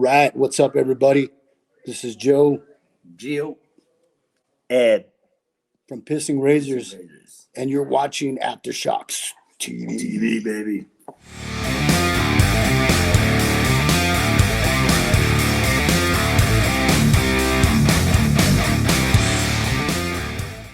right. What's up, everybody? This is Joe Gio, Ed from Pissing Razors, and you're watching Aftershocks TV. baby.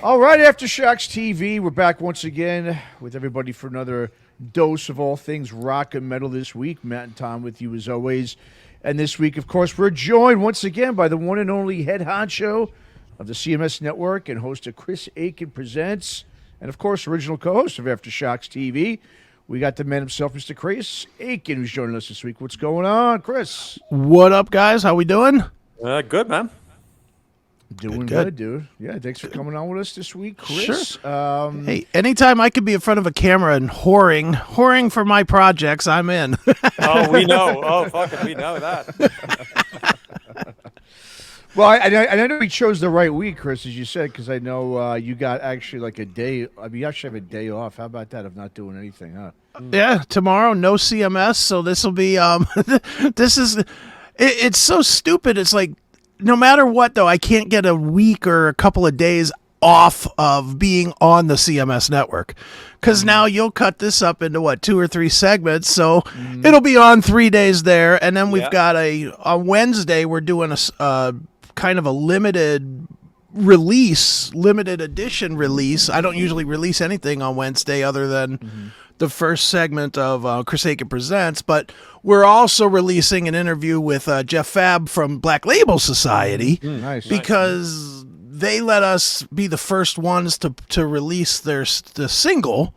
All right, Aftershocks TV, we're back once again with everybody for another dose of all things rock and metal this week. Matt and Tom with you as always. And this week, of course, we're joined once again by the one and only head honcho of the CMS Network and host of Chris Akin Presents, and, of course, original co-host of Aftershocks TV. We got the man himself, Mr. Chris Akin, who's joining us this week. What's going on, Chris? What up, guys? How we doing? Good, man. Doing good, dude. Yeah, thanks for coming on with us this week, Chris. Sure. Hey, anytime I could be in front of a camera and whoring for my projects, I'm in. Oh, we know. Oh, fuck it, we know that. Well, I know we chose the right week, Chris, as you said, because I know you got actually like a day. I mean, you actually have a day off. How about that of not doing anything, huh? Yeah, tomorrow, no CMS, so this will be, it's so stupid. It's like, no matter what, though, I can't get a week or a couple of days off of being on the CMS network. Because now you'll cut this up into, 2 or 3 segments, so it'll be on 3 days there. And then we've got on Wednesday, we're doing a kind of a limited edition release. I don't usually release anything on Wednesday other than the first segment of Chris Akin Presents, but we're also releasing an interview with Jeff Fab from Black Label Society because they let us be the first ones to release the single,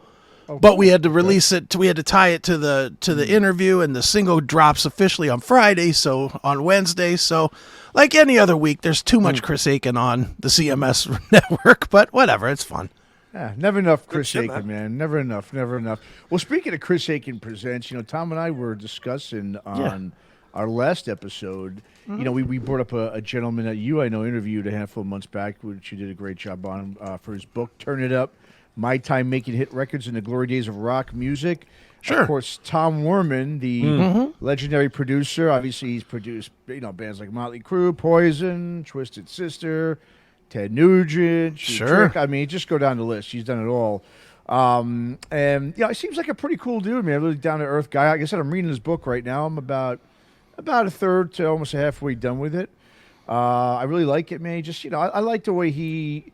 but we had to release it. We had to tie it to the interview, and the single drops officially on Friday, so on Wednesday. So, like any other week, there's too much Chris Akin on the CMS network, but whatever, it's fun. Yeah, never enough Chris Akin, man. Never enough. Well, speaking of Chris Akin Presents, Tom and I were discussing on our last episode, we brought up a gentleman that I know interviewed a handful of months back, which you did a great job on for his book, Turn It Up, My Time Making Hit Records in the Glory Days of Rock Music. Sure. Of course, Tom Werman, the legendary producer. Obviously, he's produced bands like Motley Crue, Poison, Twisted Sister, Ted Nugent, sure. I mean, just go down the list. He's done it all. And he seems like a pretty cool dude, man. Really down to earth guy. Like I said, I'm reading his book right now. I'm about a third to almost halfway done with it. I really like it, man. Just I like the way he.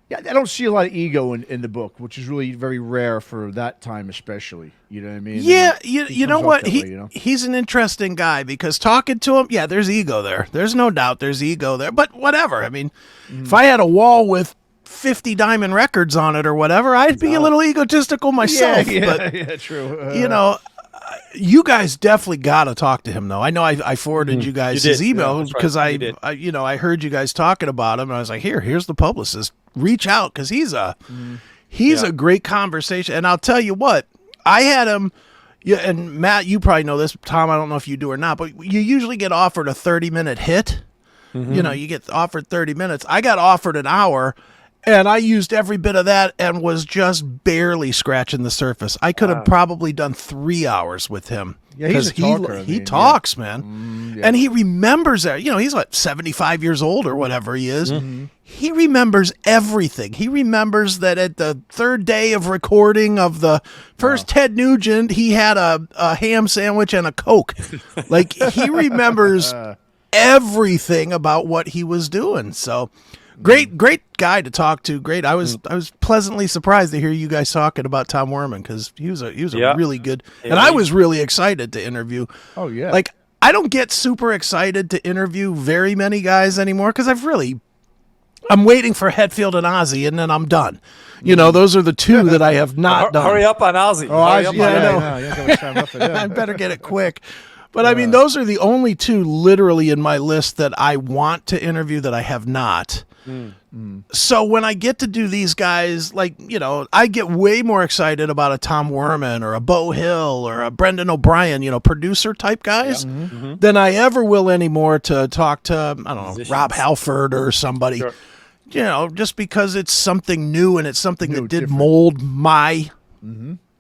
Yeah, I don't see a lot of ego in the book, which is really very rare for that time, especially. You know what I mean? Yeah, you know what? He's an interesting guy because talking to him, there's ego there. There's no doubt there's ego there. But whatever. I mean, if I had a wall with 50 Diamond Records on it or whatever, I'd be a little egotistical myself. Yeah, true. You guys definitely got to talk to him, though. I know I forwarded you guys his email because I heard you guys talking about him, and I was like, here's the publicist. Reach out because he's a great conversation. And I'll tell you what, I had him. Yeah, and Matt, you probably know this. Tom, I don't know if you do or not, but you usually get offered a 30-minute hit. You get offered 30 minutes. I got offered an hour. And I used every bit of that and was just barely scratching the surface. I could have probably done 3 hours with him. Yeah, he's a talker. He talks, man. And he remembers that. He's 75 years old or whatever he is. He remembers everything. He remembers that at the third day of recording of the first Ted Nugent, he had a ham sandwich and a Coke. Like, he remembers everything about what he was doing. So... Great guy to talk to. Great. I was pleasantly surprised to hear you guys talking about Tom Werman because he was a really good. And I was really excited to interview. Oh yeah. Like I don't get super excited to interview very many guys anymore because I'm waiting for Hetfield and Ozzy and then I'm done. Those are the two that I have not done. Hurry up on Ozzy. Oh, I know. I better get it quick. But I mean, those are the only two literally in my list that I want to interview that I have not. So when I get to do these guys, I get way more excited about a Tom Werman or a Bo Hill or a Brendan O'Brien, producer type guys than I ever will anymore to talk to, I don't know, Rob Halford or somebody. Sure. Just because it's something new and it's something that did mold my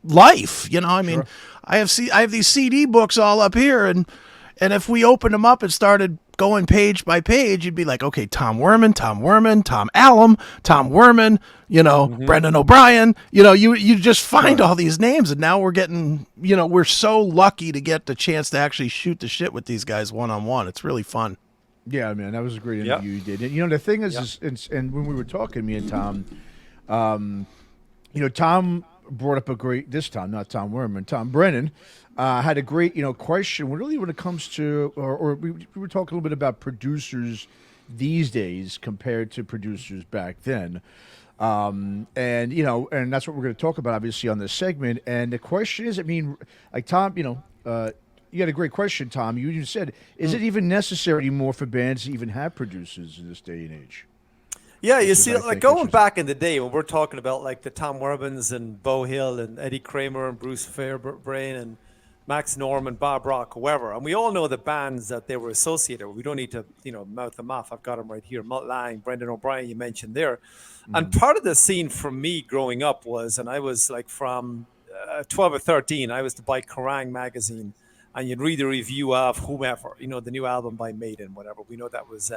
life. I mean, I have these CD books all up here and And if we opened them up and started going page by page, you'd be like, okay, Tom Werman, Tom Allum, Tom Werman, Brendan O'Brien, you just find all these names. And now we're getting, we're so lucky to get the chance to actually shoot the shit with these guys one-on-one. It's really fun. Yeah, man, that was a great interview you did. And, the thing is, and when we were talking, me and Tom, Tom brought up this time, not Tom Werman, Tom Brennan, had a great, question. Really, when it comes to, or we were talking a little bit about producers these days compared to producers back then. And that's what we're going to talk about, obviously, on this segment. And the question is, like Tom, you had a great question, Tom. You just said, is it even necessary anymore for bands to even have producers in this day and age? Yeah, you see, like going back in the day when we're talking about like the Tom Wermans and Bo Hill and Eddie Kramer and Bruce Fairbrain and Max Norman, Bob Rock, whoever, and we all know the bands that they were associated with. We don't need to, mouth them off. I've got them right here. Mutt Lange, Brendan O'Brien, you mentioned there. And part of the scene for me growing up was, and I was like from 12 or 13, I was to buy Kerrang magazine, and you'd read a review of whomever, the new album by Maiden, whatever. We know that was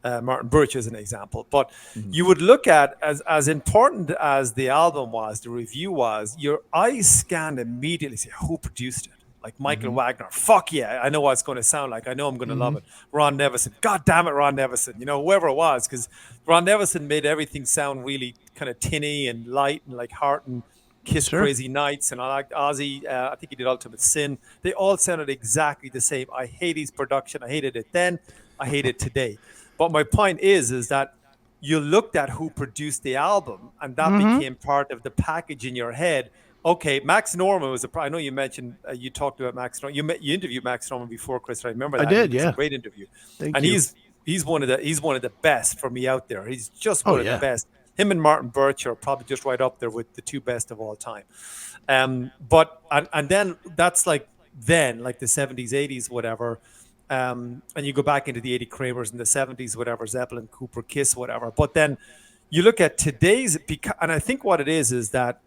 Martin Birch as an example. But you would look at, as important as the album was, the review was, your eyes scanned immediately, say, who produced it? Like Michael Wagner, fuck yeah, I know what it's going to sound like. I know I'm going to love it. Ron Nevison, god damn it, Ron Nevison. Whoever it was, because Ron Nevison made everything sound really kind of tinny and light and like Heart and Kiss Crazy Nights, and I liked Ozzy. I think he did Ultimate Sin. They all sounded exactly the same. I hate his production. I hated it then. I hate it today. But my point is that you looked at who produced the album, and that became part of the package in your head. Okay, Max Norman was I know you mentioned, you talked about Max Norman. You interviewed Max Norman before, Chris. I remember that. I did, It's a great interview. Thank you. He's one of the best for me out there. He's just one of the best. Him and Martin Birch are probably just right up there with the two best of all time. But then that's like the 70s, 80s, whatever. And you go back into the 80 Kramers in the 70s, whatever, Zeppelin, Cooper, Kiss, whatever. But then you look at today's, and I think what it is that,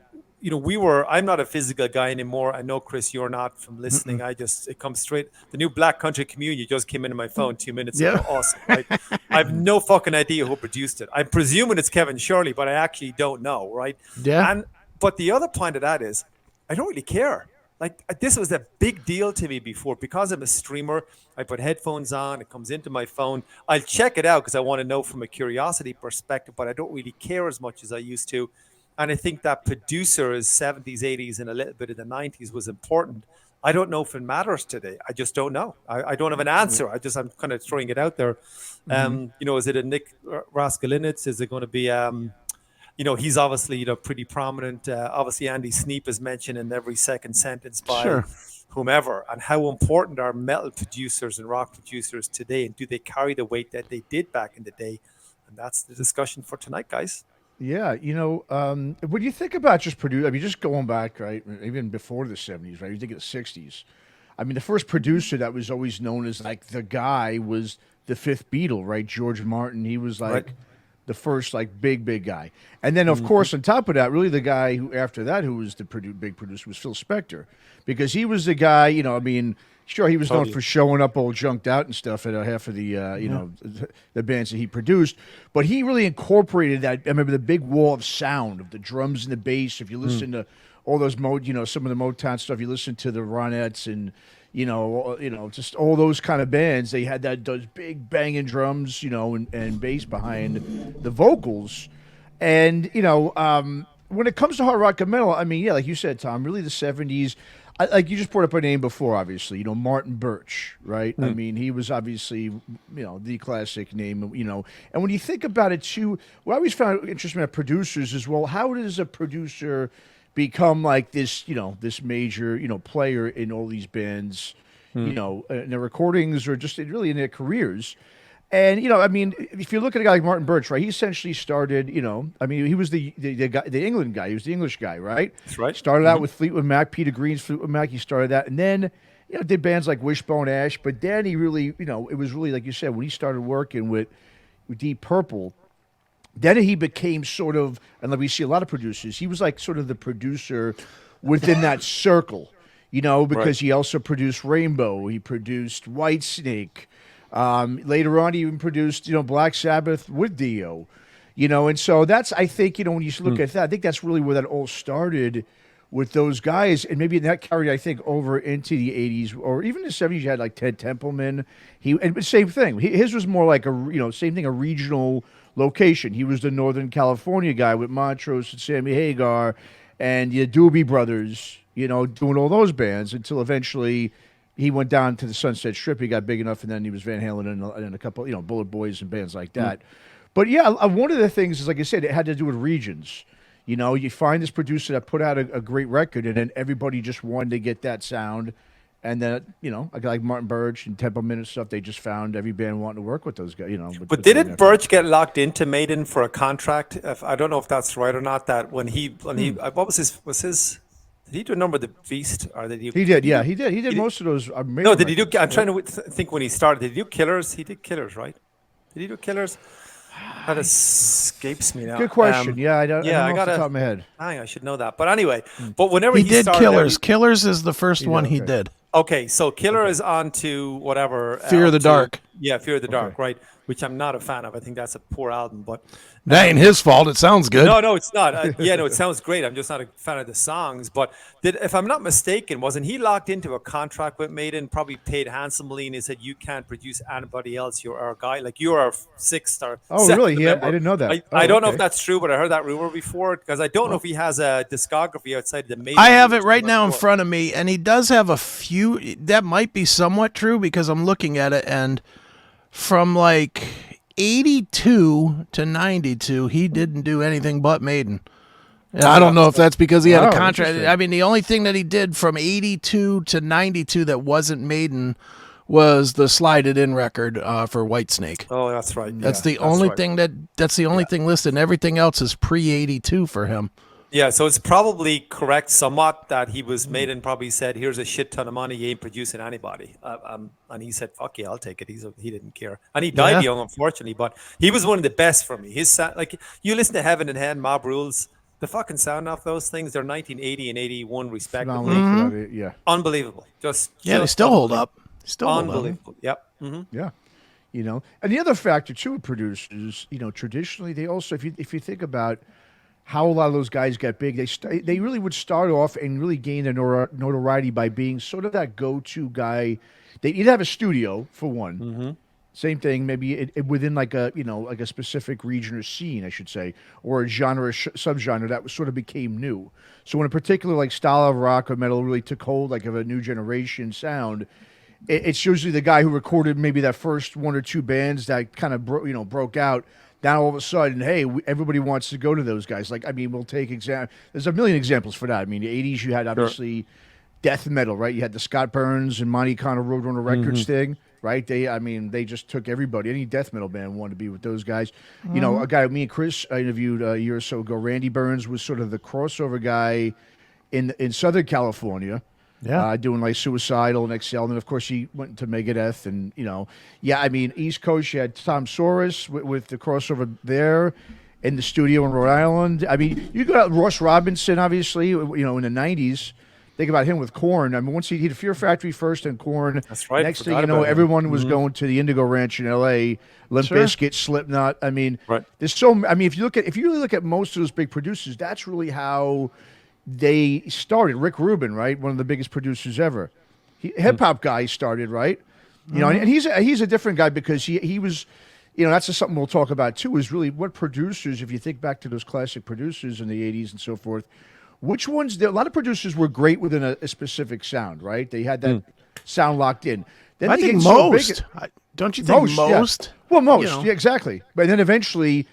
I'm not a physical guy anymore. I know, Chris, you're not from listening. It comes straight. The new Black Country Communion just came into my phone 2 minutes ago. Awesome. Right? I have no fucking idea who produced it. I'm presuming it's Kevin Shirley, but I actually don't know. Right. Yeah. But the other point of that is, I don't really care. Like, this was a big deal to me before because I'm a streamer. I put headphones on. It comes into my phone. I'll check it out because I want to know from a curiosity perspective, but I don't really care as much as I used to. And I think that producers, 70s, 80s, and a little bit of the 90s was important. I don't know if it matters today. I just don't know. I don't have an answer. I'm kind of throwing it out there. Is it a Nick Raskolinitz? Is it going to be... he's obviously, pretty prominent. Obviously, Andy Sneap is mentioned in every second sentence by whomever. And how important are metal producers and rock producers today? And do they carry the weight that they did back in the day? And that's the discussion for tonight, guys. Yeah, when you think about just just going back, right, even before the 70s, right, you think of the 60s. The first producer that was always known as, like, the guy was the fifth Beatle, right, George Martin. He was, like... Right. The first, like, big guy. And then, of course, on top of that, really the guy who, after that, who was the big producer was Phil Spector. Because he was the guy, sure, he was known for showing up all junked out and stuff at half of the, the bands that he produced. But he really incorporated that. I remember the big wall of sound of the drums and the bass. If you listen to all those some of the Motown stuff, you listen to the Ronettes and... just all those kind of bands. They had those big banging drums, and bass behind the vocals. And, when it comes to hard rock and metal, like you said, Tom, really the 70s, like you just brought up a name before, obviously, Martin Birch, right? He was obviously, the classic name, and when you think about it too, what I always found interesting about producers is, well, how does a producer become like this, this major, player in all these bands, in their recordings or just really in their careers. And, if you look at a guy like Martin Birch, right, he essentially started, he was the guy, the England guy. He was the English guy, right? That's right. Started out with Fleetwood Mac, Peter Green's Fleetwood Mac. He started that. And then, did bands like Wishbone Ash. But then he really, it was really, like you said, when he started working with Deep Purple, then he became sort of, and like we see a lot of producers, he was like sort of the producer within that circle. you know, because Right. he also produced Rainbow. He produced Whitesnake. Later on, he even produced, Black Sabbath with Dio. And so that's, I think, when you look at that, I think that's really where that all started with those guys. And maybe that carried, I think, over into the 80s or even the 70s. You had like Ted Templeman. And same thing. His was more like same thing, a regional location. He was the Northern California guy with Montrose and Sammy Hagar and the Doobie Brothers, doing all those bands until eventually he went down to the Sunset Strip. He got big enough, and then he was Van Halen and a couple, Bullet Boys and bands like that. But yeah, one of the things is, like I said, it had to do with regions. You find this producer that put out a great record, and then everybody just wanted to get that sound. And then, a guy like Martin Birch and Templeman and stuff, they just found every band wanting to work with those guys, But didn't Birch get locked into Maiden for a contract? I don't know if that's right or not. That when he what was his? Did he do a number of the Beast or did he? He did, yeah, he did. He did most of those. No, did he do? I'm trying to think when he started. Did he do Killers? He did Killers, right? Did he do Killers? That escapes me now. Good question. I don't know off the top of my head. I should know that. But anyway, but whenever He he did started Killers. Killers is the first one he okay. did. Okay, so Killer is on to whatever. Fear of the Dark. Yeah, Fear of the Dark, right? Which I'm not a fan of. I think that's a poor album, but That ain't his fault. It sounds good. no, it's not. It sounds great. I'm just not a fan of the songs. But if I'm not mistaken, wasn't he locked into a contract with Maiden, probably paid handsomely, and he said, you can't produce anybody else. You're our guy. Like, you're our sixth or Oh, seventh really? Yeah, member. I didn't know that. I don't know if Okay. that's true, but I heard that rumor before because I don't know if he has a discography outside the Maiden. I have it group. right now in Sure. front of me, and he does have a few. That might be somewhat true because I'm looking at it, and from like 82 to 92, he didn't do anything but Maiden. And I don't know if that's because he had Wow, a contract. interesting. I mean, the only thing that he did from 82 to 92 that wasn't Maiden was the Slide It In record for Whitesnake. Oh, that's right. That's Yeah, the only right. thing that's the only thing listed. And everything else is pre 82 for him. Yeah, so it's probably correct somewhat that he was made and probably said, here's a shit ton of money, you ain't producing anybody. And he said, fuck yeah, I'll take it. He didn't care. And he died Yeah. young, unfortunately, but he was one of the best for me. His sound, like, you listen to Heaven and Hell, Mob Rules, the fucking sound off those things, they're 1980 and 81 respectively. Phenomenal for that, yeah. Unbelievable. Yeah, they still hold up. Still hold up. Unbelievable. Yep. Yeah. And the other factor too with producers, traditionally they also, if you think about how a lot of those guys got big, they really would start off and really gain their notoriety by being sort of that go-to guy. They'd have a studio for one. Same thing, maybe within like a like a specific region or scene, I should say, or a genre, subgenre that sort of became new. So when a particular like style of rock or metal really took hold, like of a new generation sound, it's usually the guy who recorded maybe that first one or two bands that kind of broke out. Now all of a sudden, hey, everybody wants to go to those guys. Like, I mean, we'll take there's a million examples for that. I mean, the '80s, you had obviously death metal, right? You had the Scott Burns and Monty Connor Roadrunner Records thing, right? They just took everybody. Any death metal band wanted to be with those guys. A guy me and Chris interviewed a year or so ago, Randy Burns, was sort of the crossover guy in Southern California. Yeah. Doing like Suicidal and Excel. And then, of course, he went to Megadeth. And, I mean, East Coast, you had Tom Soros with the crossover there in the studio in Rhode Island. I mean, you got Ross Robinson, obviously, in the 90s. Think about him with Korn. I mean, once he did Fear Factory first and Korn. That's right. Next thing Forgot you know, about him. everyone was going to the Indigo Ranch in L.A., Limp Sure. Bizkit, Slipknot. I mean, Right. there's if you really look at most of those big producers, that's really how they started. Rick Rubin, right? One of the biggest producers ever. Hip hop guy started, right? And he's a different guy because he was, that's just something we'll talk about too, is really what producers, if you think back to those classic producers in the 80s and so forth, which ones, a lot of producers were great within a specific sound, right? They had that sound locked in. Then I they think get so big- most. Don't you think most? yeah. Well, most, know. yeah, exactly. But then eventually,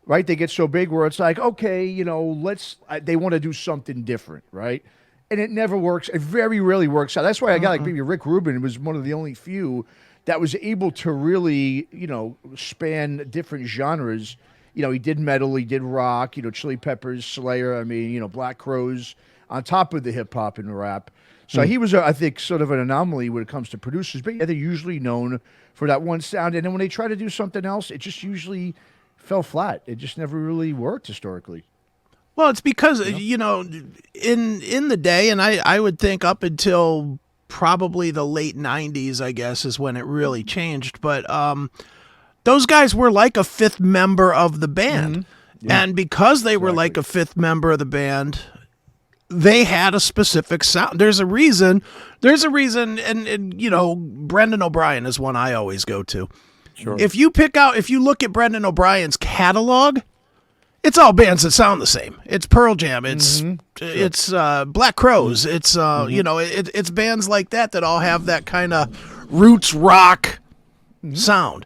right, they get so big where it's like, okay, they want to do something different, right? And it never works. It very rarely works out. That's why I got like maybe Rick Rubin was one of the only few that was able to really, span different genres. He did metal, he did rock, Chili Peppers, Slayer, I mean, Black Crowes, on top of the hip hop and rap. So he was, I think, sort of an anomaly when it comes to producers. But yeah, they're usually known for that one sound. And then when they try to do something else, it just usually fell flat. It just never really worked historically. Well, it's because in the day, and I would think up until probably the late '90s, I guess, is when it really changed. But those guys were like a fifth member of the band, and because they were like a fifth member of the band, they had a specific sound. There's a reason, and Brendan O'Brien is one I always go to. Sure. If you look at Brendan O'Brien's catalog, it's all bands that sound the same. It's Pearl Jam. It's Black Crowes. It's it's bands like that all have that kind of roots rock sound.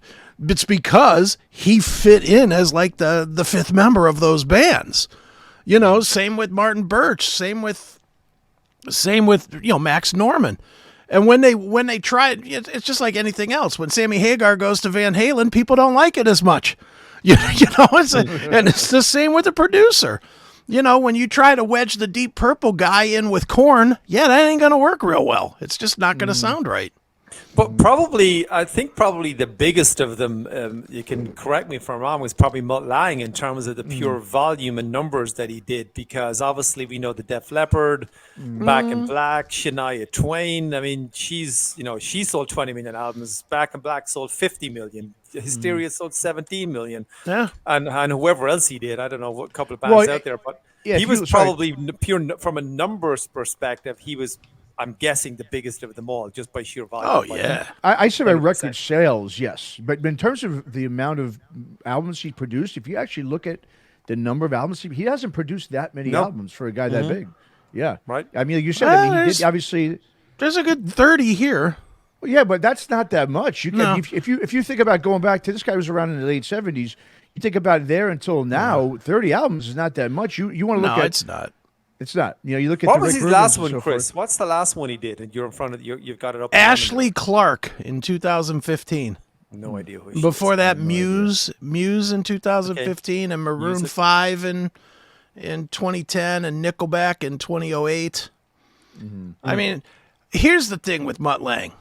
It's because he fit in as like the fifth member of those bands. Same with Martin Birch. Same with Max Norman. And when they tried, it's just like anything else. When Sammy Hagar goes to Van Halen, people don't like it as much. And it's the same with the producer. When you try to wedge the Deep Purple guy in with Korn, that ain't gonna work real well. It's just not gonna sound right. But I think probably the biggest of them, you can correct me if I'm wrong, was probably Mutt Lange in terms of the pure volume and numbers that he did, because obviously we know the Def Leppard, Back in Black, Shania Twain. I mean, she sold 20 million albums. Back in Black sold 50 million. Hysteria sold 17 million. Yeah. And whoever else he did, I don't know what couple of bands out there, but he was probably pure from a numbers perspective. He was, I'm guessing, the biggest of them all, just by sheer volume. Oh, yeah. I said by record sales, yes. But in terms of the amount of albums he produced, if you actually look at the number of albums, he hasn't produced that many albums for a guy that big. Yeah. Right. I mean, like you said, he did, obviously. There's a good 30 here. Well, yeah, but that's not that much. If you think about going back to, this guy was around in the late 70s, you think about there until now, 30 albums is not that much. You want to look at. No, it's not. It's not. You look at what the was Rick his last Rubins one, Chris? What's the last one he did? And you're in front of you've got it up. Ashley Clark in 2015. No idea who. Before that, Muse in 2015, and Maroon 5 in 2010, and Nickelback in 2008. I mean, here's the thing with Mutt Lange.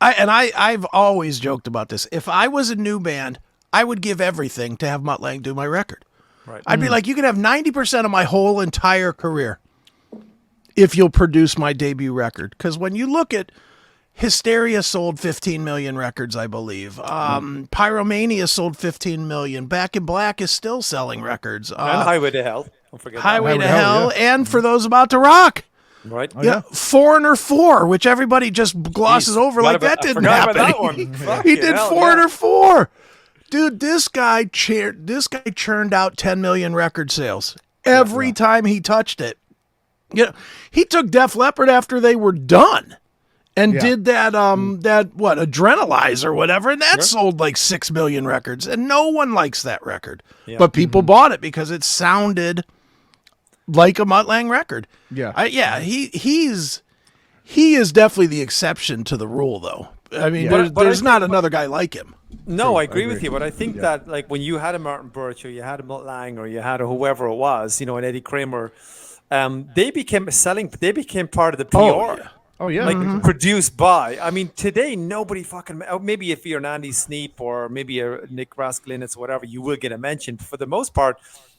I've always joked about this. If I was a new band, I would give everything to have Mutt Lange do my record. Right. I'd be like, you can have 90% of my whole entire career if you'll produce my debut record. Because when you look at Hysteria sold 15 million records, I believe. Pyromania sold 15 million. Back in Black is still selling records. And Highway to Hell. Don't forget Highway to Hell, and For Those About to Rock. Right. Foreigner 4, which everybody just glosses over like that didn't happen. That one. He did Foreigner 4. Dude, this guy churned out 10 million record sales every time he touched it. He took Def Leppard after they were done and did that Adrenalize or whatever, and that sold like 6 million records, and no one likes that record. Yeah. But people bought it because it sounded like a Mutt Lange record. Yeah. He is definitely the exception to the rule, though. I mean, there's not another guy like him. No, I agree with you, but I think that, like, when you had a Martin Birch or you had a Mutt Lange or you had a whoever it was, an Eddie Kramer, they became part of the PR. Oh yeah. Like produced by. I mean, today nobody fucking. Maybe if you're an Andy Sneap or maybe a Nick Raskulinecz, whatever, you will get a mention. But for the most part,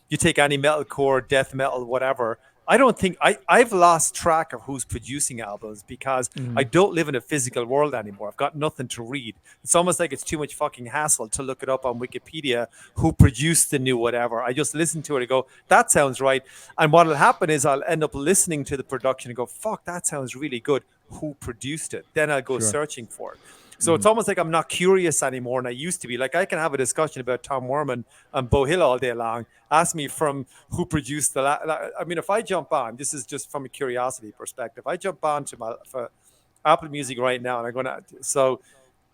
you take any metalcore, death metal, whatever. I don't think I've lost track of who's producing albums because I don't live in a physical world anymore. I've got nothing to read. It's almost like it's too much fucking hassle to look it up on Wikipedia who produced the new whatever. I just listen to it and go, that sounds right. And what'll happen is I'll end up listening to the production and go, fuck, that sounds really good. Who produced it? Then I'll go searching for it. So it's almost like I'm not curious anymore, and I used to be. Like, I can have a discussion about Tom Werman and Bo Hill all day long. Ask me from who produced I mean, if I jump on, this is just from a curiosity perspective. I jump on to for Apple Music right now, and I'm going to. So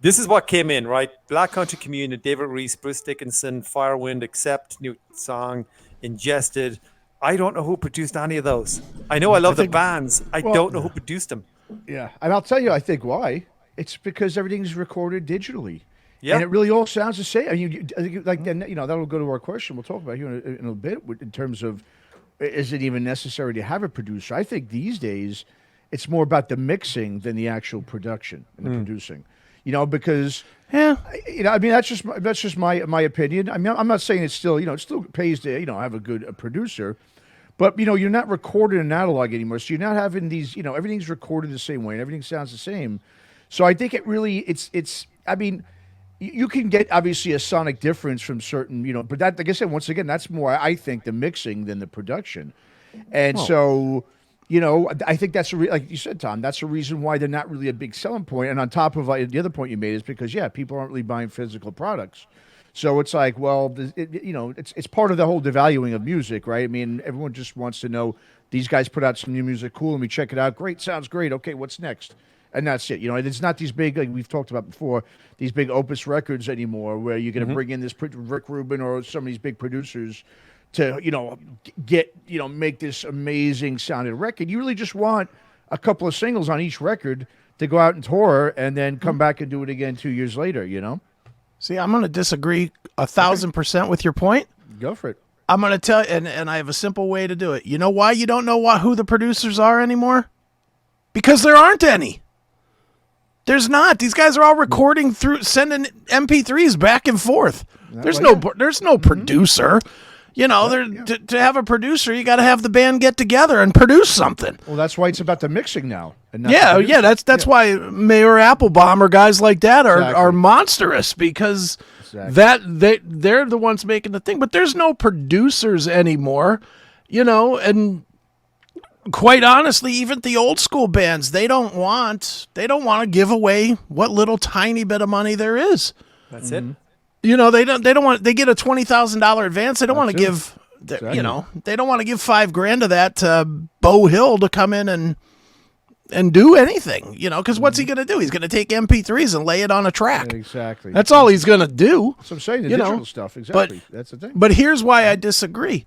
this is what came in, right? Black Country Communion, David Reese, Bruce Dickinson, Firewind, Accept, new song, Ingested. I don't know who produced any of those. I know I love the bands. I don't know who produced them. Yeah, and I'll tell you, I think why. It's because everything's recorded digitally. Yeah. And it really all sounds the same. I mean, that'll go to our question we'll talk about here in a bit in terms of, is it even necessary to have a producer? I think these days it's more about the mixing than the actual production and the producing. Because I mean, that's just my opinion. I mean, I'm not saying it's still, it still pays to, have a good producer. But you're not recording an analog anymore, so you're not having these. Everything's recorded the same way, and everything sounds the same. So I think it really, it's. I mean, you can get obviously a sonic difference from certain, but that, like I said, once again, that's more I think the mixing than the production, and so. I think that's like you said, Tom. That's the reason why they're not really a big selling point. And on top of the other point you made is because people aren't really buying physical products. So it's like, well, it's part of the whole devaluing of music, right? I mean, everyone just wants to know these guys put out some new music, cool, and we check it out. Great, sounds great. Okay, what's next? And that's it. It's not these big, like we've talked about before, these big Opus records anymore, where you're going to bring in this Rick Rubin or some of these big producers to make this amazing sounding record. You really just want a couple of singles on each record to go out and tour and then come back and do it again 2 years later. See, I'm going to disagree 1,000% with your point. Go for it. I'm going to tell you, and I have a simple way to do it. You know why you don't know who the producers are anymore? Because there aren't any. There's not. These guys are all recording through sending MP3s back and forth. There's no producer. To have a producer, you got to have the band get together and produce something. Well, that's why it's about the mixing now. And not that's why Mayor Applebaum or guys like that are monstrous, because they're the ones making the thing. But there's no producers anymore, and quite honestly, even the old school bands, they don't want to give away what little tiny bit of money there is. That's it. They don't want. They get a $20,000 advance. They don't want to give. They don't want to give $5,000 of that to Bo Hill to come in and do anything. Because what's he going to do? He's going to take MP3s and lay it on a track. Exactly. That's all he's going to do. So I'm saying the digital stuff. Exactly. That's the thing. But here's why I disagree.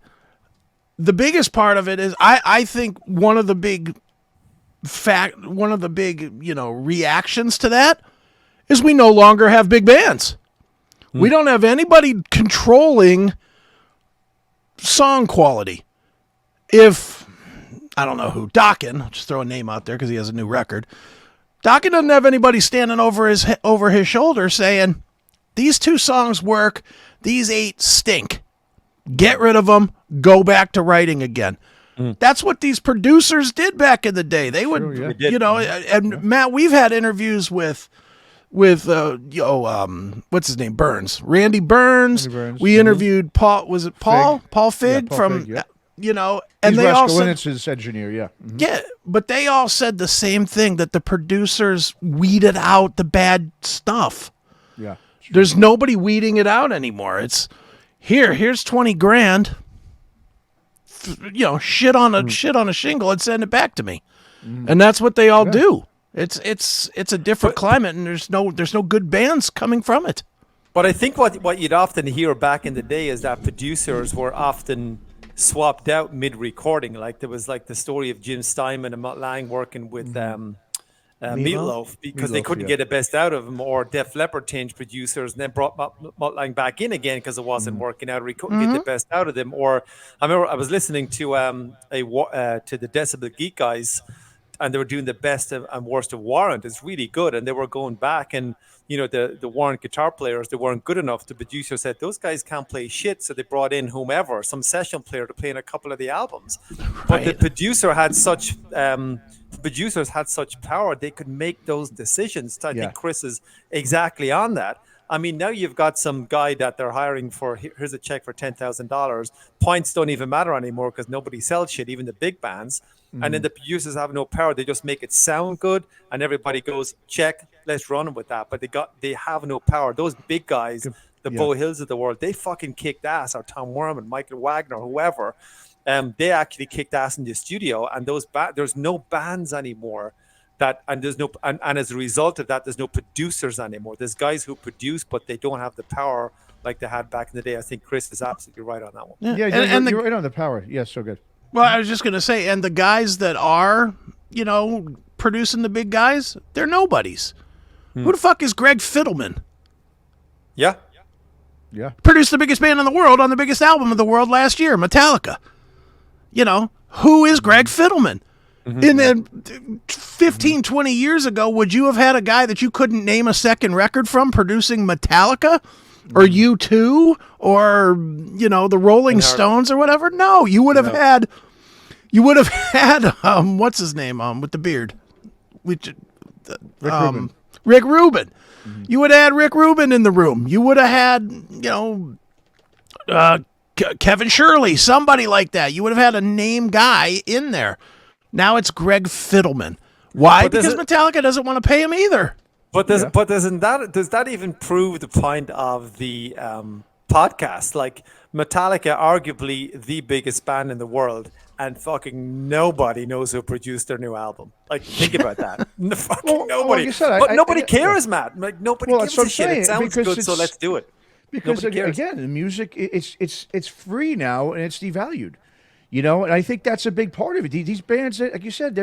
The biggest part of it is I think one of the big reactions to that is we no longer have big bands. We don't have anybody controlling song quality. If, I don't know who, Dokken, I'll just throw a name out there because he has a new record. Dokken doesn't have anybody standing over his shoulder saying, these 2 songs work, these 8 stink. Get rid of them, go back to writing again. That's what these producers did back in the day. They would, and Matt, we've had interviews with what's his name? Randy Burns. We interviewed Paul. Was it Paul? Fig. Paul Fig from, Fig, and he's they all said, his engineer. Yeah. Mm-hmm. Yeah, but they all said the same thing, that the producers weeded out the bad stuff. Yeah. There's nobody weeding it out anymore. It's here's $20,000. Shit on a shingle and send it back to me. And that's what they all do. It's a different climate, and there's no good bands coming from it. But I think what you'd often hear back in the day is that producers were often swapped out mid-recording. Like there was like the story of Jim Steinman and Mutt Lange working with Meatloaf because they couldn't get the best out of him, or Def Leppard changed producers and then brought Mutt Lange back in again because it wasn't working out, or he couldn't get the best out of them. Or I remember I was listening to the Decibel Geek guys, and they were doing the best and worst of Warrant. It's really good, and they were going back, and the Warrant guitar players, they weren't good enough. The producer said those guys can't play shit, so they brought in whomever, some session player, to play in a couple of the albums. But the producer had such producers had such power, they could make those decisions. I think Chris is exactly on that. I mean, now you've got some guy that they're hiring for, here's a check for $10,000. Points don't even matter anymore because nobody sells shit, even the big bands. And then the producers have no power. They just make it sound good, and everybody goes, check, let's run with that. But they have no power. Those big guys, the Bo Hills of the world, they fucking kicked ass, or Tom Werman, Michael Wagner, whoever. They actually kicked ass in the studio, and there's no bands anymore. And as a result of that, there's no producers anymore. There's guys who produce, but they don't have the power like they had back in the day. I think Chris is absolutely right on that one. Yeah, you're right on the power. Yeah, so good. Well, I was just going to say, and the guys that are, producing the big guys, they're nobodies. Who the fuck is Greg Fiddleman? Yeah. Yeah. Produced the biggest band in the world on the biggest album of the world last year, Metallica. Who is Greg Fiddleman? And then 15, 20 years ago, would you have had a guy that you couldn't name a second record from producing Metallica? Or U2? Or, the Rolling Stones or whatever? No, you would have had You would have had what's his name with the beard, which Rick Rubin. Rick Rubin. You would have had Rick Rubin in the room. You would have had Kevin Shirley, somebody like that. You would have had a name guy in there. Now it's Greg Fiddleman. Why? Because Metallica doesn't want to pay him either. But does that even prove the point of the podcast? Like, Metallica, arguably the biggest band in the world, and fucking nobody knows who produced their new album. Like, think about that. Fucking nobody. like you said, but nobody cares, Matt. Like, nobody gives a shit. It sounds good, so let's do it. Because again, the music, it's free now and it's devalued. And I think that's a big part of it. These bands, like you said,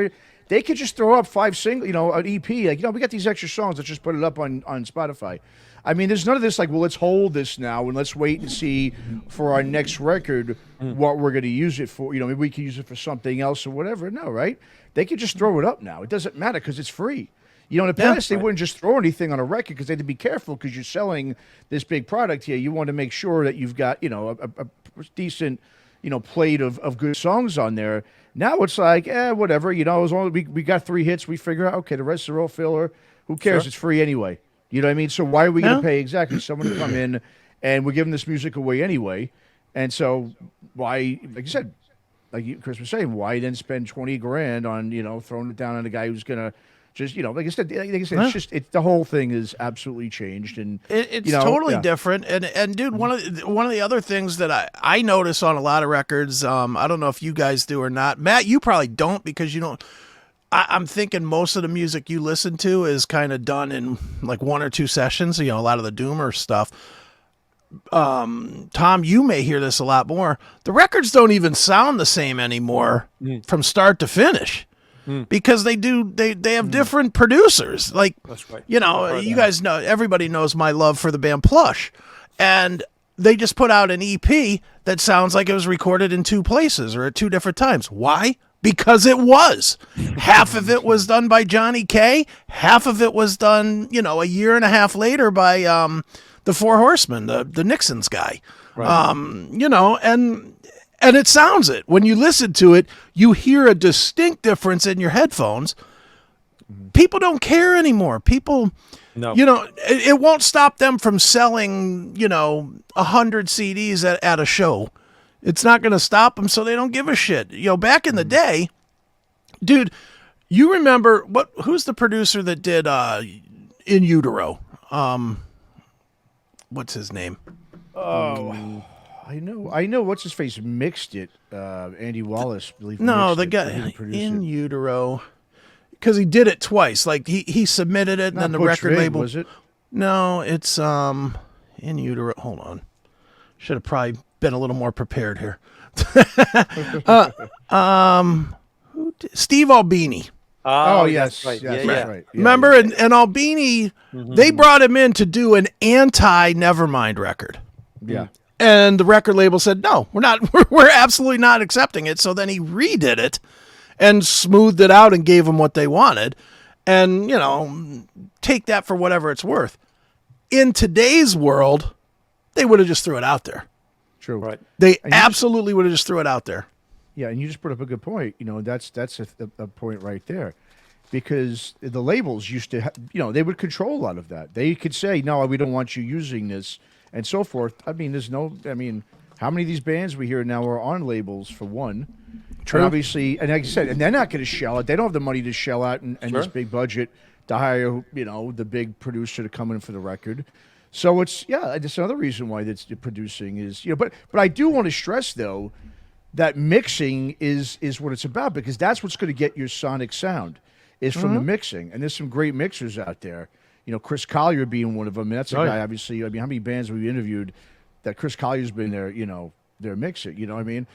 they could just throw up 5 singles, an EP. Like, we got these extra songs. Let's just put it up on Spotify. I mean, there's none of this like, well, let's hold this now and let's wait and see for our next record what we're going to use it for. Maybe we can use it for something else or whatever. No, right? They could just throw it up now. It doesn't matter because it's free. In the past, they wouldn't just throw anything on a record because they had to be careful because you're selling this big product here. You want to make sure that you've got, a decent, plate of good songs on there. Now it's like, whatever, as long as we got 3 hits, we figure out, okay, the rest are all filler. Who cares? Sure. It's free anyway. You know what I mean? So why are we going to pay exactly someone to come in and we're giving this music away anyway? And so why, like you said, like Chris was saying, why then spend $20,000 on, throwing it down on a guy who's going to just, like I said, it's just the whole thing is absolutely changed, and it's totally different. And dude, one of the other things that I notice on a lot of records, I don't know if you guys do or not, Matt, you probably don't because you don't. I'm thinking most of the music you listen to is kind of done in like 1 or 2 sessions. A lot of the doomer stuff. Tom, you may hear this a lot more. The records don't even sound the same anymore from start to finish. Because they have different producers. Like, that's right. You guys know, everybody knows my love for the band Plush. And they just put out an EP that sounds like it was recorded in 2 places or at 2 different times. Why? Because it was. Half of it was done by Johnny Kaye. Half of it was done, a year and a half later by the Four Horsemen, the Nixon's guy. Right. And it sounds it. When you listen to it, you hear a distinct difference in your headphones. People don't care anymore. People, it won't stop them from selling, 100 CDs at a show. It's not going to stop them, so they don't give a shit. Back in the day, dude, you remember, who's the producer that did In Utero? What's his name? Oh... I know. What's his face mixed it? Andy Wallace, I believe. No, the guy In Utero, because he did it twice. Like he submitted it, and then the record label. Was it? No, it's In Utero. Hold on, should have probably been a little more prepared here. Steve Albini. Oh yes, right. Yes, yeah. That's right. Yeah, Remember, and Albini, they brought him in to do an anti-Nevermind record. Yeah. And the record label said, no, we're not. We're absolutely not accepting it. So then he redid it and smoothed it out and gave them what they wanted. And, take that for whatever it's worth. In today's world, they would have just threw it out there. True. Right. They absolutely would have just threw it out there. Yeah, and you just put up a good point. That's a point right there. Because the labels used to, they would control a lot of that. They could say, no, we don't want you using this. And so forth. How many of these bands we hear now are on labels for one? True. And obviously, and like I said, and they're not going to shell out. They don't have the money to shell out and this big budget to hire, the big producer to come in for the record. So it's another reason why that's producing is, but I do want to stress though that mixing is what it's about because that's what's going to get your sonic sound is from the mixing. And there's some great mixers out there. Chris Collier being one of them. That's a guy, obviously. How many bands have we interviewed that Chris Collier's been there, their mixer, Dave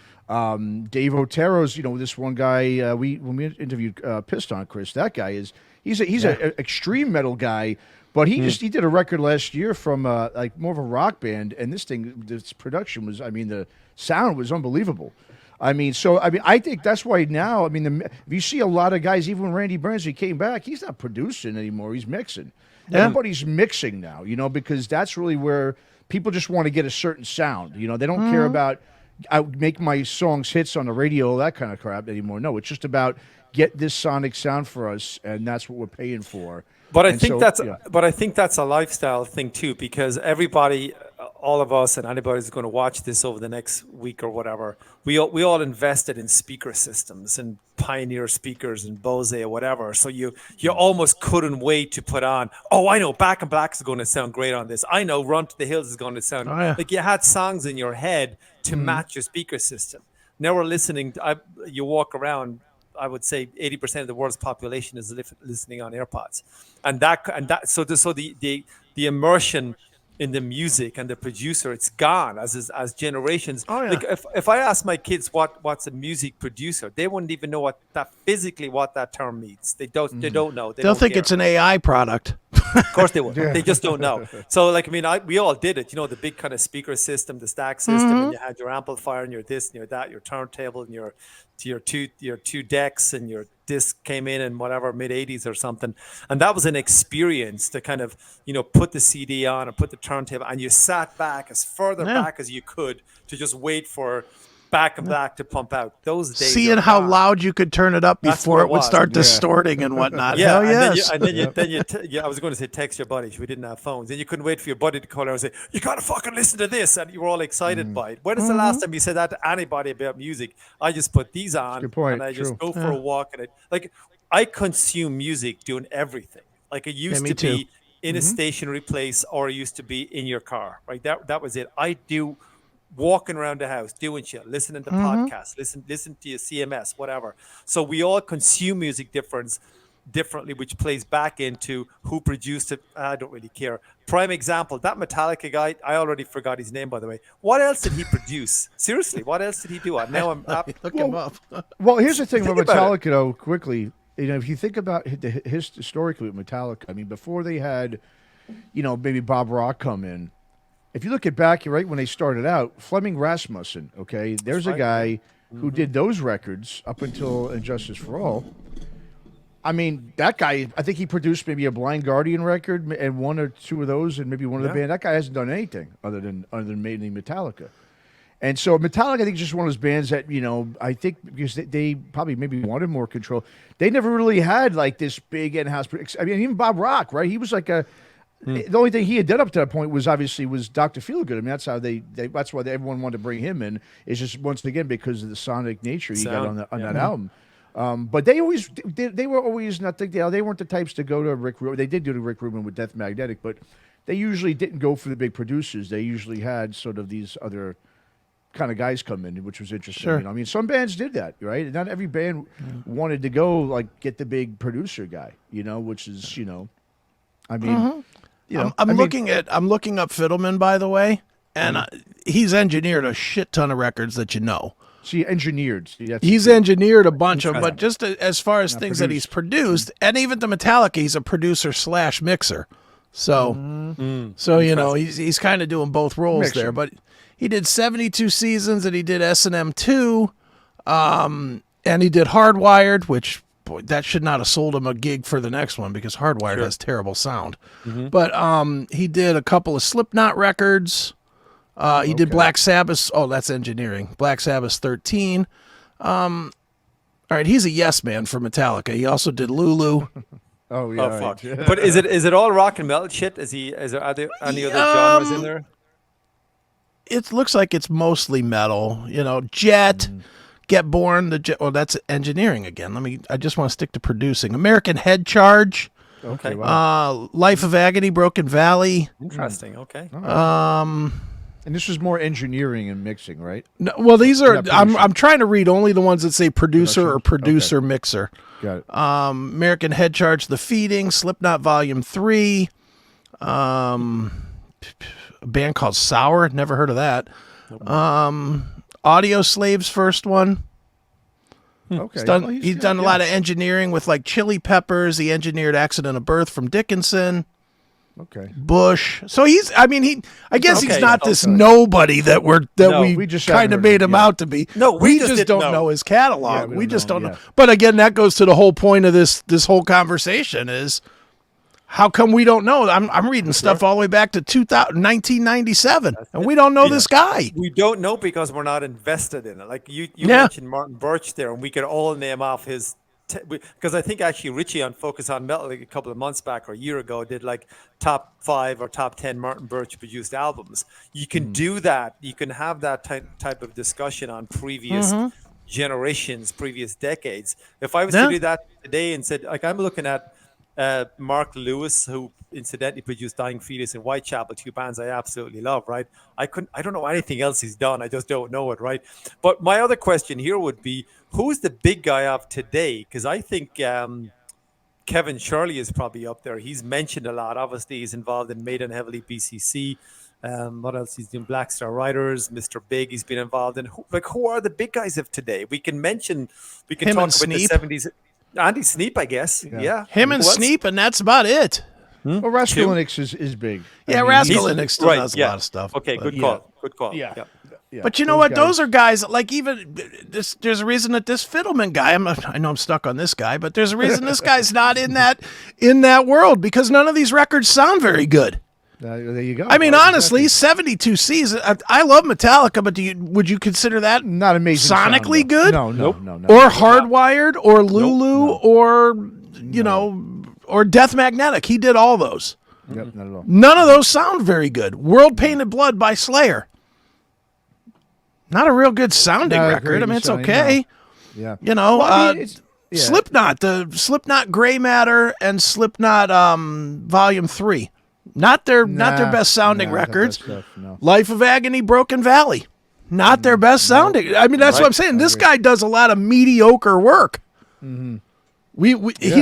Otero's, this one guy, when we interviewed Piston Chris, that guy he's an extreme metal guy, but he did a record last year from like more of a rock band, and this production was, the sound was unbelievable. I think that's why now, if you see a lot of guys, even when Randy Burns, he came back, he's not producing anymore, he's mixing. Yeah. Everybody's mixing now, because that's really where people just want to get a certain sound. They don't care about I make my songs hits on the radio, all that kind of crap anymore. No, it's just about get this sonic sound for us, and that's what we're paying for. But I And think so, that's yeah. but I think that's a lifestyle thing too, because everybody, all of us, and anybody who's going to watch this over the next week or whatever, we all invested in speaker systems and Pioneer speakers and Bose or whatever. So you almost couldn't wait to put on. Oh, I know Back in Black is going to sound great on this. I know Run to the Hills is going to sound like you had songs in your head to match your speaker system. Now we're listening. You walk around. I would say 80% of the world's population is listening on AirPods, and so the immersion in the music and the producer, it's gone as generations. Oh, yeah. Like if I ask my kids what's a music producer, they wouldn't even know what that term means. They don't know. They'll don't think care. it's an AI product. Of course they would. They just don't know. So, like, I mean, we all did it. You know, the big kind of speaker system, the stack system, and you had your amplifier and your this and your that, your turntable and your two decks, and your disc came in whatever mid-'80s or something. And that was an experience to kind of, put the CD on and put the turntable, and you sat back as further back as you could to just wait for Back in Black to pump out. Those days. Seeing are how gone. loud you could turn it up That's before what it it would was. start distorting and whatnot. Yeah, Hell yes. and then I was going to say text your buddy. We didn't have phones, and you couldn't wait for your buddy to call and say, "You got to fucking listen to this," and you were all excited by it. When is the last time you said that to anybody about music? I just put these on, good point. and I just True. go for a walk, and I consume music doing everything. Like it used me to too. be in a stationary place, or it used to be in your car. Right, that was it. I do. Walking around the house, doing shit, listening to podcasts, listen to your CMS, whatever. So we all consume music differently, which plays back into who produced it. I don't really care. Prime example, that Metallica guy, I already forgot his name, by the way. What else did he produce? Seriously, what else did he do? Now I'm Look him up. Well, here's the thing about Think about Metallica, though, quickly. If you think about historically with Metallica, I mean, before they had, maybe Bob Rock come in, if you look at back, right, when they started out, Fleming Rasmussen, okay, there's a guy who did those records up until Injustice for All. I mean, that guy, I think he produced maybe a Blind Guardian record and one or two of those and maybe one of the band. That guy hasn't done anything other than mainly Metallica. And so Metallica, I think, is just one of those bands that, I think because they probably maybe wanted more control. They never really had like this big in-house. I mean, even Bob Rock, right? He was like the only thing he had done up to that point was Dr. Feelgood. I mean, that's how that's why everyone wanted to bring him in. It's just once again because of the sonic nature he got on that album. But they were always not they weren't the types to go to Rick Rubin. They did do to Rick Rubin with Death Magnetic, but they usually didn't go for the big producers. They usually had sort of these other kind of guys come in, which was interesting. Sure. I mean, some bands did that, right? Not every band wanted to go like get the big producer guy, which is I mean. I'm looking up Fiddleman, by the way, and he's engineered a shit ton of records that you know. See, engineered. See, He's engineered a bunch of, but just as far as things that he's produced, and even to Metallica, he's a producer / mixer. So, he's kind of doing both roles there. But he did 72 seasons, and he did S&M 2, and he did Hardwired, which. Boy, that should not have sold him a gig for the next one because Hardwired has terrible sound. But he did a couple of Slipknot records. He did Black Sabbath. Oh, that's engineering. Black Sabbath 13. All right, he's a yes man for Metallica. He also did Lulu. Oh yeah. Oh fuck! Right. But is it all rock and metal shit? Are there any other genres in there? It looks like it's mostly metal. Jet. Get Born, that's engineering again. I just want to stick to producing. American Head Charge. Okay. Life of Agony, Broken Valley. Interesting. Okay. And this was more engineering and mixing, right? No, well, these are. Not producer. I'm trying to read only the ones that say producer or producer Okay. mixer. Got it. American Head Charge, The Feeding, Slipknot Volume 3. A band called Sour. Never heard of that. Audio Slave's first one. Okay. He's done a lot of engineering with like Chili Peppers. He engineered Accident of Birth from Dickinson. Okay. Bush. So I guess he's Okay. not this nobody that we we just kind of haven't made heard him it, yeah. out to be. No, we just just didn't don't know. know his catalog. Yeah, we just don't know. yeah. But again, that goes to the whole point of this whole conversation is How come we don't know? I'm reading stuff all the way back to 1997, and we don't know this guy. We don't know because we're not invested in it. Like you Yeah. mentioned Martin Birch there, and we could all name off his. Because I think actually Richie on Focus on Metal like a couple of months back or a year ago did like top 5 or top 10 Martin Birch produced albums. You can do that. You can have that type of discussion on previous generations, previous decades. If I was to do that today and said, like, I'm looking at Mark Lewis, who incidentally produced Dying Fetus and Whitechapel, 2 bands I absolutely love, right? I don't know anything else he's done. I just don't know it, right? But my other question here would be, who's the big guy of today? Because I think Kevin Shirley is probably up there. He's mentioned a lot. Obviously, he's involved in Maiden Heavily BCC. What else? He's doing Black Star Riders, Mr. Big. He's been involved in. Who are the big guys of today? We can talk Him about and the Sneap. 70s. Andy Sneap, I guess. Yeah. Him and Who else? Sneap, and that's about it. Well, Rascal Linux is big. Yeah, I mean, Rascal he's- Linux still right, does a yeah. lot of stuff. Okay, but- good call. Good call. Yeah. Yeah. yeah, But you know what? guys- Those are guys like even this. There's a reason that this Fiddleman guy. I know I'm stuck on this guy, but there's a reason this guy's not in that world because none of these records sound very good. there you go. I mean, Right, honestly, 72 seasons. I love Metallica, but would you consider that exactly. Not amazing. sonically sound, good? though. No. Or Hardwired, or Lulu, or or Death Magnetic? He did all those. Yep, not at all. None of those sound very good. World Painted Blood by Slayer. Not a real good sounding Not a record. great I mean, it's sounding, okay. Yeah. You know, Well, I mean, it's- yeah. Slipknot, the Slipknot Gray Matter and Slipknot Volume 3. Not their best sounding Nah, not their ready. best stuff, no. Life of Agony, Broken Valley. Not their best sounding. I mean, that's what I'm saying. This guy does a lot of mediocre work. He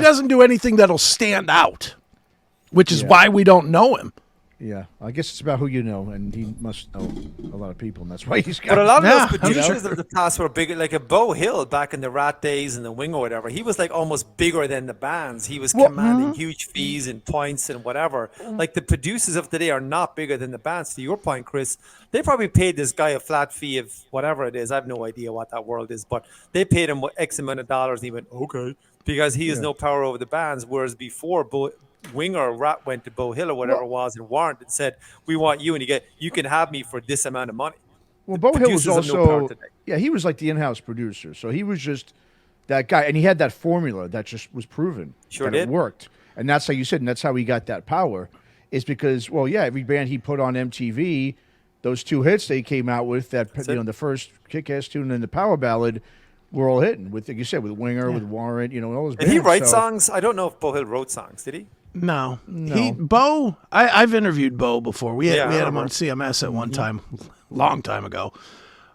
doesn't do anything that'll stand out, which is why we don't know him. Yeah, I guess it's about who you know, and he must know a lot of people, and that's why he's got. But a lot of Yeah, those producers of the past were bigger, like a Bo Hill back in the Rat days and the Wing or whatever. He was like almost bigger than the bands. He was commanding huge fees and points and whatever. Like the producers of today are not bigger than the bands. To your point, Chris, they probably paid this guy a flat fee of whatever it is. I have no idea what that world is, but they paid him X amount of dollars, and he went okay because he has no power over the bands. Whereas before, Winger or Rat went to Bo Hill or whatever it was and warned and said, "We want you, and you can have me for this amount of money." Well, Bo Hill was producers have no power also, today. he was like the in-house producer, so he was just that guy, and he had that formula that just was proven Sure that did. it worked, and that's how you said, and that's how he got that power, is because, well, yeah, every band he put on MTV, those 2 hits they came out with, that the first Kick-Ass Tune and the Power Ballad, were all hitting with, like you said, with Winger, with Warrant, and all those. Did he bands, write so- songs? I don't know if Bo Hill wrote songs. Did he? No. Bo, I've interviewed Bo before. We had Yeah, I him remember. on CMS at one time, long time ago.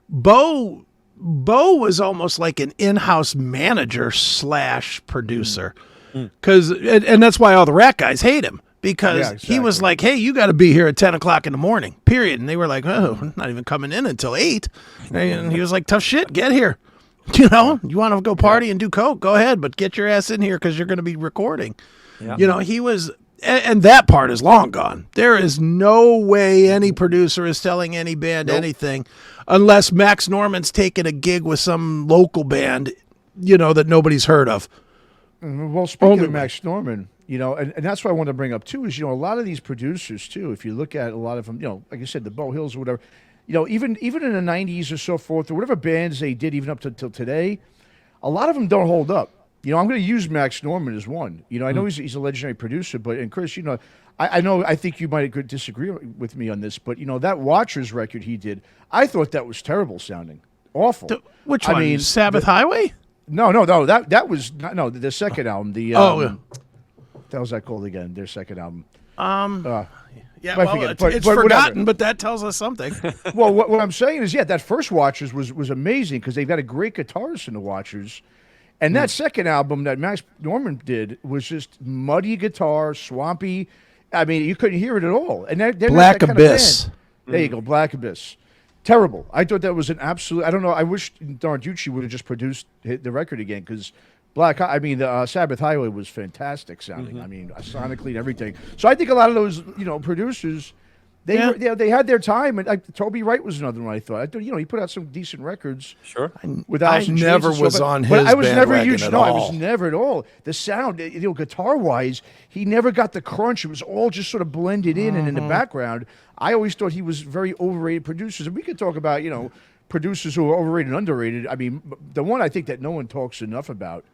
Bo was almost like an in-house manager / producer, because and that's why all the Rat guys hate him, because he was like, "Hey, you got to be here at 10:00 in the morning." Period. And they were like, "Oh, I'm not even coming in until 8." And he was like, "Tough shit, get here." You know, you want to go party and do coke? Go ahead, but get your ass in here because you're going to be recording. You know, he was, and that part is long gone. There is no way any producer is telling any band anything unless Max Norman's taking a gig with some local band, that nobody's heard of. Well, speaking of Max Norman, and that's what I want to bring up too is, a lot of these producers too, if you look at a lot of them, like I said, the Bo Hills or whatever, even in the 90s or so forth, or whatever bands they did even up to till today, a lot of them don't hold up. I'm going to use Max Norman as one. I know he's a legendary producer, and Chris, I think you might disagree with me on this, but that Watchers record he did, I thought that was terrible sounding, awful. Which I one? mean, Sabbath Highway? No, that was not, the second album. The what the hell's that called again? Their second album. Yeah, I well, forget, it's, but it's whatever. forgotten, but that tells us something. Well, what I'm saying is, that first Watchers was amazing because they've got a great guitarist in the Watchers. And that second album that Max Norman did was just muddy guitar, swampy. I mean, you couldn't hear it at all. And they're Black not that kind of Abyss. band. There you go, Black Abyss. Terrible. I thought that was an absolute. I don't know. I wish Darducci would have just produced the record again because the Sabbath Highway was fantastic sounding. I mean, sonically and everything. So I think a lot of those, producers, They had their time, and Toby Wright was another one I thought. I thought, he put out some decent records. Sure. With I Alice in Chains never and was stuff, on but his I was never bandwagon huge. at No, I all. was never at all. The sound, guitar wise, he never got the crunch. It was all just sort of blended in and in the background. I always thought he was very overrated producers, and we could talk about producers who are overrated and underrated. I mean, the one I think that no one talks enough about,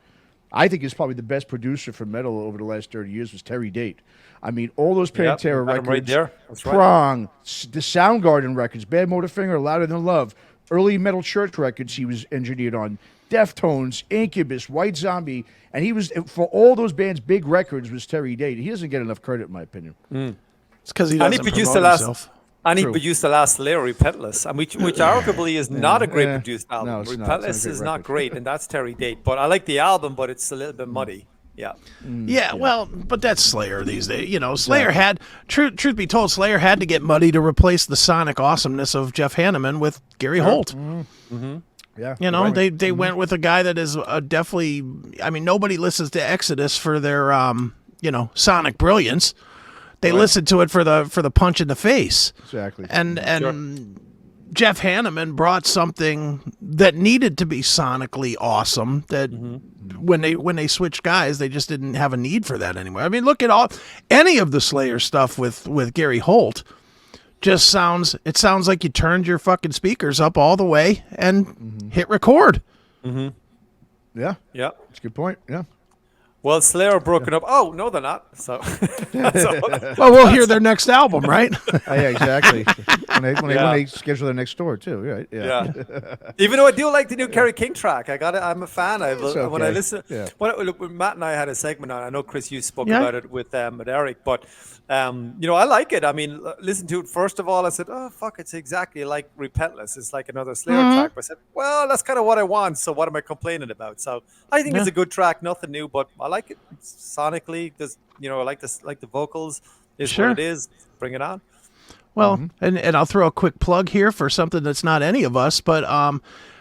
I think is probably the best producer for metal over the last 30 years was Terry Date. I mean, all those Yep, Pantera got him records, right there. That's right. Prong, the Soundgarden records, Bad Motorfinger, Louder Than Love, early Metal Church records he was engineered on, Deftones, Incubus, White Zombie, and he was, for all those bands' big records was Terry Date. He doesn't get enough credit, in my opinion. It's because he And doesn't he produced promote the last. himself. And he True. produced the last Slayer, Repentless, and which arguably is not a great Yeah. produced album. No, it's not. It's not a Repentless great is not record. great, and that's Terry Date. But I like the album, but it's a little bit muddy. Yeah. Yeah, well, but that's Slayer these days. Slayer had, truth be told, Slayer had to get muddy to replace the sonic awesomeness of Jeff Hanneman with Gary Holt. Yeah. They went with a guy that is definitely, I mean, nobody listens to Exodus for their, sonic brilliance. They listen to it for the punch in the face. Exactly. And Jeff Hanneman brought something that needed to be sonically awesome. That when they switched guys, they just didn't have a need for that anymore. I mean, look at any of the Slayer stuff with Gary Holt. Just sounds like you turned your fucking speakers up all the way and hit record. Yeah. Yeah. That's a good point. Yeah. Well, Slayer broken up. Oh no, they're not. So that's all. Well, we'll hear their next album, right? Yeah, exactly. when they schedule their next tour too, right? Yeah. Even though I do like the new Kerry King track, I'm a fan. When I okay. listen, Yeah. when Matt and I had a segment on, I know Chris, you spoke Yeah. about it with Eric, but I like it. I mean, listen to it. First of all, I said, oh fuck, it's exactly like Repentless. It's like another Slayer track. But I said, well, that's kind of what I want. So what am I complaining about? So I think it's a good track, nothing new, but I like it sonically. There's, I like the vocals. Is Sure. what it is. Bring it on. Well, and I'll throw a quick plug here for something that's not any of us, but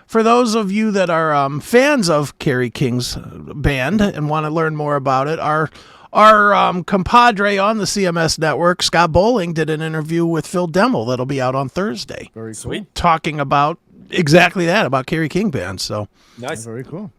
for those of you that are fans of Kerry King's band and want to learn more about it, our compadre on the CMS network, Scott Bowling, did an interview with Phil Demmel that'll be out on Thursday. Very cool. Sweet. Talking about exactly that, about Kerry King band. So Nice. Very cool.